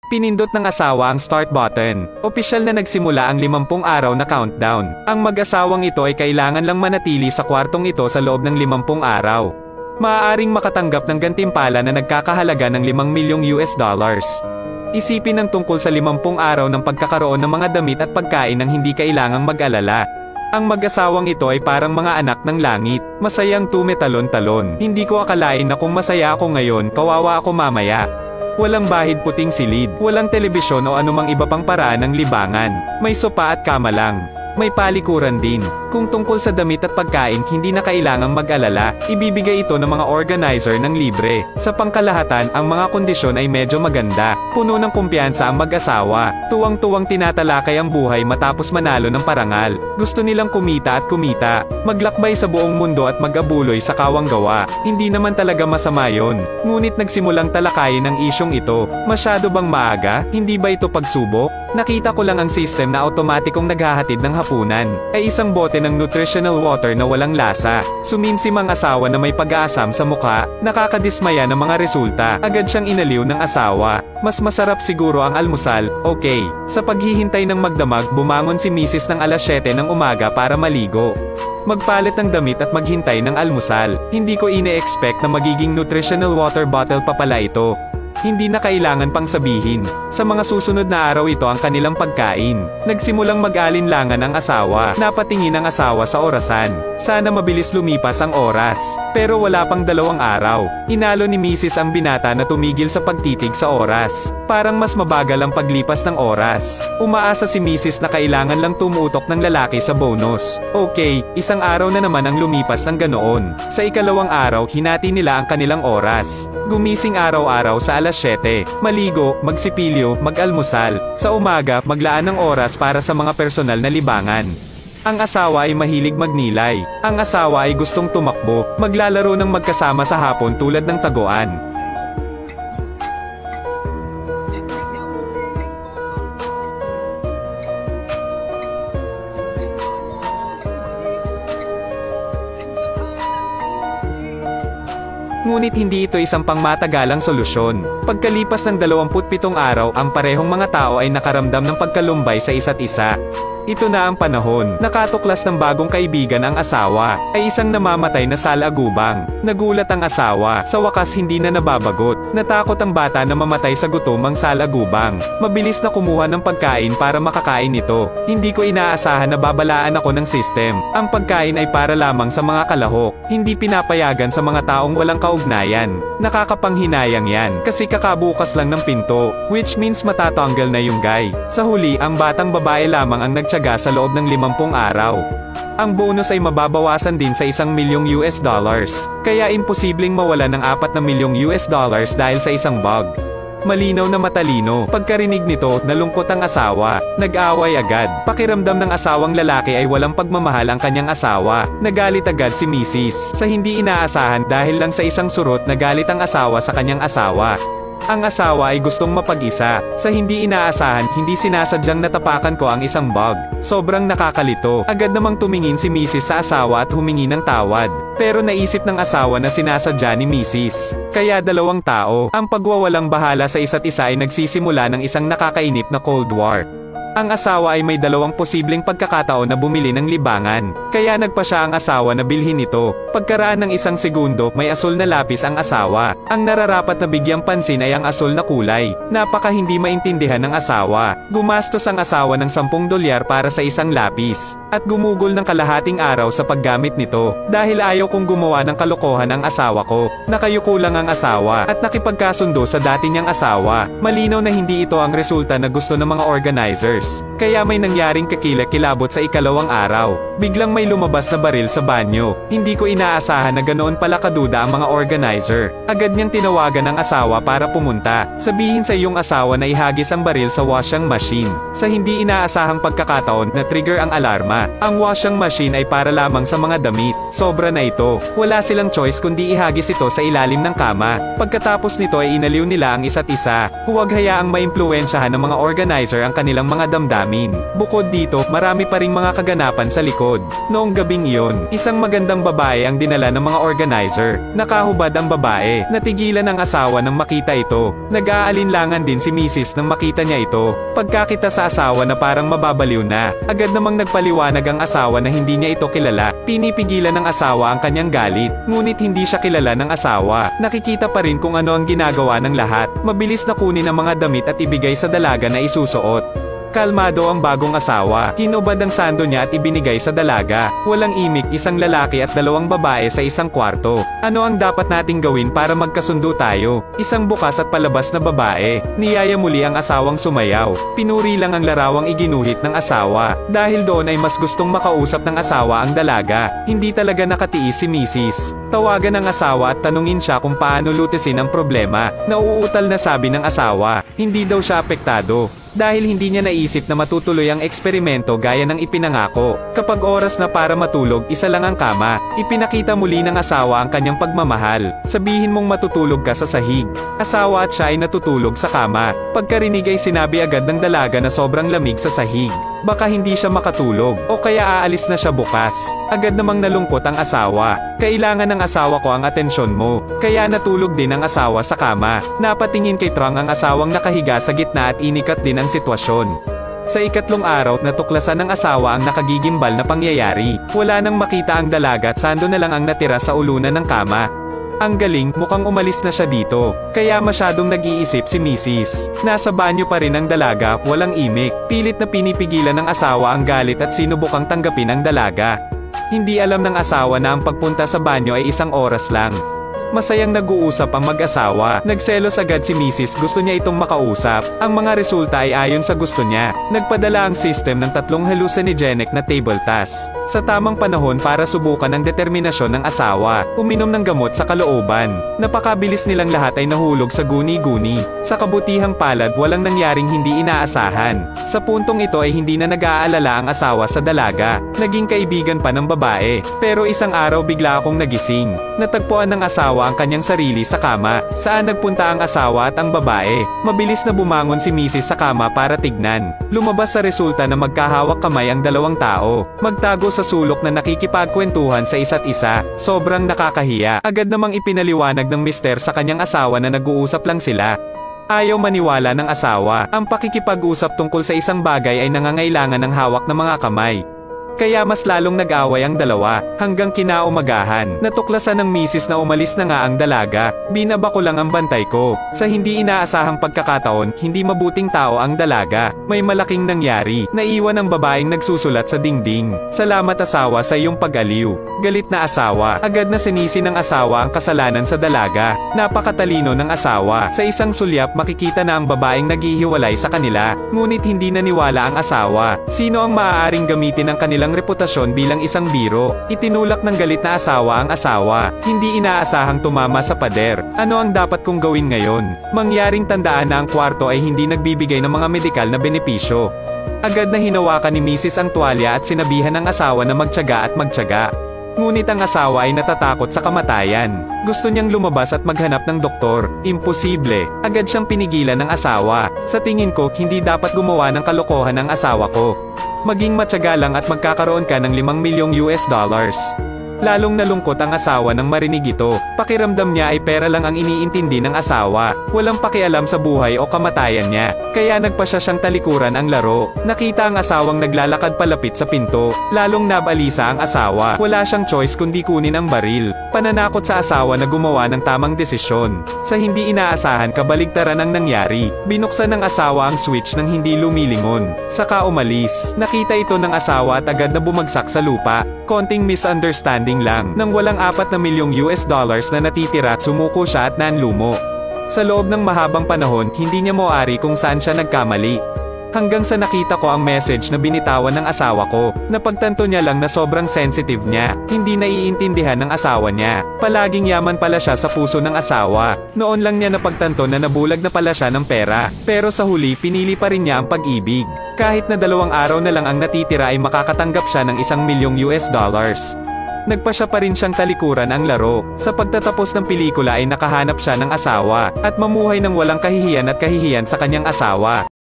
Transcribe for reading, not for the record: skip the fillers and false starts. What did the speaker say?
Pinindot ng asawa ang start button. Opisyal na nagsimula ang 50 araw na countdown. Ang mag-asawang ito ay kailangan lang manatili sa kwartong ito sa loob ng 50 araw. Maaaring makatanggap ng gantimpala na nagkakahalaga ng $5 milyong. Isipin ang tungkol sa 50 araw ng pagkakaroon ng mga damit at pagkain nang hindi kailangang mag-alala. Ang mag-asawang ito ay parang mga anak ng langit. Masayang tumetalon-talon. Hindi ko akalain na kung masaya ako ngayon, kawawa ako mamaya. Walang bahid puting silid, walang telebisyon o anumang iba pang paraan ng libangan. May sopa at kama lang. May palikuran din. Kung tungkol sa damit at pagkain, hindi na kailangang mag-alala. Ibibigay ito ng mga organizer ng libre. Sa pangkalahatan, ang mga kondisyon ay medyo maganda. Puno ng kumpiyansa ang mag-asawa. Tuwang-tuwang tinatalakay ang buhay matapos manalo ng parangal. Gusto nilang kumita at kumita. Maglakbay sa buong mundo at mag-abuloy sa kawang gawa. Hindi naman talaga masama yon. Ngunit nagsimulang talakayin ang isyong ito. Masyado bang maaga? Hindi ba ito pagsubok? Nakita ko lang ang system na automatikong naghahatid ng hapunan, ay isang bote ng nutritional water na walang lasa. Sumimsim ang asawa na may pag-aasam sa mukha, nakakadismaya ng mga resulta. Agad siyang inaliw ng asawa. Mas masarap siguro ang almusal, okay. Sa paghihintay ng magdamag, bumangon si Mrs. ng alas 7 ng umaga para maligo. Magpalit ng damit at maghintay ng almusal. Hindi ko ine-expect na magiging nutritional water bottle pa pala ito. Hindi na kailangan pang sabihin. Sa mga susunod na araw ito ang kanilang pagkain. Nagsimulang mag-alinlangan ang asawa. Napatingin ang asawa sa orasan. Sana mabilis lumipas ang oras. Pero wala pang 2 araw. Inalo ni Mrs. ang binata na tumigil sa pagtitig sa oras. Parang mas mabagal ang paglipas ng oras. Umaasa si Mrs. na kailangan lang tumutok ng lalaki sa bonus. Okay, 1 araw na naman ang lumipas ng ganoon. Sa ikalawang araw, hinati nila ang kanilang oras. Gumising araw-araw sa alas 7, maligo, magsipilyo, mag-almusal. Sa umaga, maglaan ng oras para sa mga personal na libangan. Ang asawa ay mahilig magnilay. Ang asawa ay gustong tumakbo, maglalaro ng magkasama sa hapon tulad ng taguan. Ngunit hindi ito isang pangmatagalang solusyon. Pagkalipas ng 27 araw, ang parehong mga tao ay nakaramdam ng pagkalumbay sa isa't isa. Ito na ang panahon. Nakatuklas ng bagong kaibigan ang asawa, ay isang namamatay na salagubang. Nagulat ang asawa, sa wakas hindi na nababagot. Natakot ang bata na mamatay sa gutom ang salagubang. Mabilis na kumuha ng pagkain para makakain ito. Hindi ko inaasahan na babalaan ako ng system. Ang pagkain ay para lamang sa mga kalahok. Hindi pinapayagan sa mga taong walang kaugnayan. Nakakapanghinayang yan, kasi kakabukas lang ng pinto, which means matatanggal na yung guy. Sa huli, ang batang babae lamang ang nagtiyaga sa loob ng 50 araw. Ang bonus ay mababawasan din sa $1 milyong. Kaya imposibleng mawala ng $4 milyong dahil sa isang bug. Malinaw na matalino. Pagkarinig nito, nalungkot ang asawa. Nag-away agad. Pakiramdam ng asawang lalaki ay walang pagmamahal ang kanyang asawa. Nagalit agad si Mrs. Sa hindi inaasahan dahil lang sa isang surot, nagalit ang asawa sa kanyang asawa. Ang asawa ay gustong mapag-isa. Sa hindi inaasahan, hindi sinasadyang natapakan ko ang isang bug. Sobrang nakakalito. Agad namang tumingin si Mrs. sa asawa at humingi ng tawad. Pero naisip ng asawa na sinasadya ni Mrs. Kaya 2 tao. Ang pagwawalang bahala sa isa't isa ay nagsisimula ng isang nakakainip na Cold War. Ang asawa ay may 2 posibleng pagkakataon na bumili ng libangan. Kaya nagpa siya ang asawa na bilhin ito. Pagkaraan ng 1 segundo, may asul na lapis ang asawa. Ang nararapat na bigyang pansin ay ang asul na kulay. Napaka hindi maintindihan ng asawa. Gumastos ang asawa ng $10 para sa isang lapis. At gumugol ng kalahating araw sa paggamit nito. Dahil ayaw kong gumawa ng kalokohan ang asawa ko. Nakayuko lang ang asawa at nakipagkasundo sa dati niyang asawa. Malinaw na hindi ito ang resulta na gusto ng mga organizers. Kaya may nangyaring kakilakilabot sa ikalawang araw. Biglang may lumabas na baril sa banyo. Hindi ko inaasahan na ganoon pala kaduda ang mga organizer. Agad niyang tinawagan ang asawa para pumunta. Sabihin sa iyong asawa na ihagis ang baril sa washing machine. Sa hindi inaasahang pagkakataon, na-trigger ang alarma. Ang washing machine ay para lamang sa mga damit. Sobra na ito. Wala silang choice kundi ihagis ito sa ilalim ng kama. Pagkatapos nito ay inaliw nila ang isa't isa. Huwag hayaang maimpluwensyahan ng mga organizer ang kanilang mga damdamin. Bukod dito, marami pa ring mga kaganapan sa likod. likod. Noong gabing iyon, isang magandang babae ang dinala ng mga organizer. Nakahubad ang babae. Natigilan ang asawa nang makita ito. Nag-aalinlangan din si Mrs. nang makita niya ito. Pagkakita sa asawa na parang mababaliw na, agad namang nagpaliwanag ang asawa na hindi niya ito kilala. Pinipigilan ng asawa ang kanyang galit, ngunit hindi siya kilala ng asawa. Nakikita pa rin kung ano ang ginagawa ng lahat. Mabilis na kunin ang mga damit at ibigay sa dalaga na isusuot. Kalmado ang bagong asawa. Hinubad ang sando niya at ibinigay sa dalaga. Walang imik, isang lalaki at dalawang babae sa isang kwarto. Ano ang dapat nating gawin para magkasundo tayo? Isang bukas at palabas na babae. Niyaya muli ang asawang sumayaw. Pinuri lang ang larawang iginuhit ng asawa. Dahil doon ay mas gustong makausap ng asawa ang dalaga. Hindi talaga nakatiis si Mrs. Tawagan ang asawa at tanungin siya kung paano lutisin ang problema. Nauutal na sabi ng asawa. Hindi daw siya apektado. Dahil hindi niya naisip na matutuloy ang eksperimento gaya ng ipinangako. Kapag oras na para matulog, isa lang ang kama. Ipinakita muli ng asawa ang kanyang pagmamahal. Sabihin mong matutulog ka sa sahig. Asawa at siya ay natutulog sa kama. Pagkarinig ay sinabi agad ng dalaga na sobrang lamig sa sahig. Baka hindi siya makatulog, o kaya aalis na siya bukas. Agad namang nalungkot ang asawa. Kailangan ng asawa ko ang atensyon mo. Kaya natulog din ang asawa sa kama. Napatingin kay Trang ang asawang nakahiga sa gitna at inikat din ang sitwasyon. Sa ikatlong araw, natuklasan ng asawa ang nakagigimbal na pangyayari. Wala nang makita ang dalaga at sando na lang ang natira sa ulunan ng kama. Ang galing, mukhang umalis na siya dito. Kaya masyadong nag-iisip si Mrs. Nasa banyo pa rin ang dalaga, walang imik. Pilit na pinipigilan ng asawa ang galit at sinubukang tanggapin ang dalaga. Hindi alam ng asawa na ang pagpunta sa banyo ay isang oras lang. Masayang nag-uusap ang mag-asawa. Nagselos agad si Mrs. Gusto niya itong makausap. Ang mga resulta ay ayon sa gusto niya. Nagpadala ang system ng 3 hallucinogenic na table task. Sa tamang panahon para subukan ang determinasyon ng asawa. Uminom ng gamot sa kalooban. Napakabilis nilang lahat ay nahulog sa guni-guni. Sa kabutihang palad, walang nangyaring hindi inaasahan. Sa puntong ito ay hindi na nag-aalala ang asawa sa dalaga. Naging kaibigan pa ng babae. Pero isang araw bigla akong nagising. Natagpuan ng asawa ang kanyang sarili sa kama. Saan nagpunta ang asawa at ang babae? Mabilis na bumangon si Mrs. sa kama para tignan. Lumabas sa resulta na magkahawak kamay ang dalawang tao. Magtago sa sulok na nakikipagkwentuhan sa isa't isa. Sobrang nakakahiya. Agad namang ipinaliwanag ng mister sa kanyang asawa na nag-uusap lang sila. Ayaw maniwala ng asawa. Ang pakikipag-usap tungkol sa isang bagay ay nangangailangan ng hawak ng mga kamay. Kaya mas lalong nag-away ang dalawa, hanggang kinaumagahan. Natuklasan ng Mrs. na umalis na nga ang dalaga. Binaba ko lang ang bantay ko. Sa hindi inaasahang pagkakataon, hindi mabuting tao ang dalaga. May malaking nangyari. Naiwan ang babaeng nagsusulat sa dingding. Salamat asawa sa iyong pag-aliw. Galit na asawa. Agad na sinisi ng asawa ang kasalanan sa dalaga. Napakatalino ng asawa. Sa isang sulyap makikita na ang babaeng naghihiwalay sa kanila. Ngunit hindi naniwala ang asawa. Sino ang maaaring gamitin ang kanilang reputasyon bilang isang biro? Itinulak ng galit na asawa ang asawa. Hindi inaasahang tumama sa pader. Ano ang dapat kong gawin ngayon? Mangyaring tandaan na ang kwarto ay hindi nagbibigay ng mga medikal na benepisyo. Agad na hinawakan ni Mrs. ang tuwalya at sinabihan ng asawa na magtiyaga at magtiyaga. Ngunit ang asawa ay natatakot sa kamatayan. Gusto niyang lumabas at maghanap ng doktor. Imposible. Agad siyang pinigilan ng asawa. Sa tingin ko, hindi dapat gumawa ng kalokohan ng asawa ko. Maging matyaga lang at magkakaroon ka ng $5 milyong. Lalong nalungkot ang asawa nang marinig ito. Pakiramdam niya ay pera lang ang iniintindi ng asawa. Walang pakialam sa buhay o kamatayan niya. Kaya nagpasya siyang talikuran ang laro. Nakita ang asawang naglalakad palapit sa pinto. Lalong nabalisa ang asawa. Wala siyang choice kundi kunin ang baril. Pananakot sa asawa na gumawa ng tamang desisyon. Sa hindi inaasahan, kabaligtaran ang nangyari. Binuksan ng asawa ang switch nang hindi lumilingon. Saka umalis. Nakita ito ng asawa at agad na bumagsak sa lupa. Konting misunderstanding lang. Nang walang $4 milyong na natitira, sumuko siya at nanlumo. Sa loob ng mahabang panahon, hindi niya mauari kung saan siya nagkamali. Hanggang sa nakita ko ang message na binitawan ng asawa ko. Napagtanto niya lang na sobrang sensitive niya. Hindi naiintindihan ng asawa niya. Palaging yaman pala siya sa puso ng asawa. Noon lang niya napagtanto na nabulag na pala siya ng pera. Pero sa huli, pinili pa rin niya ang pag-ibig. Kahit na 2 araw na lang ang natitira ay makakatanggap siya ng $1 milyong. Nagpasya pa rin siyang talikuran ang laro. Sa pagtatapos ng pelikula ay nakahanap siya ng asawa, at mamuhay ng walang kahihiyan at kahihiyan sa kanyang asawa.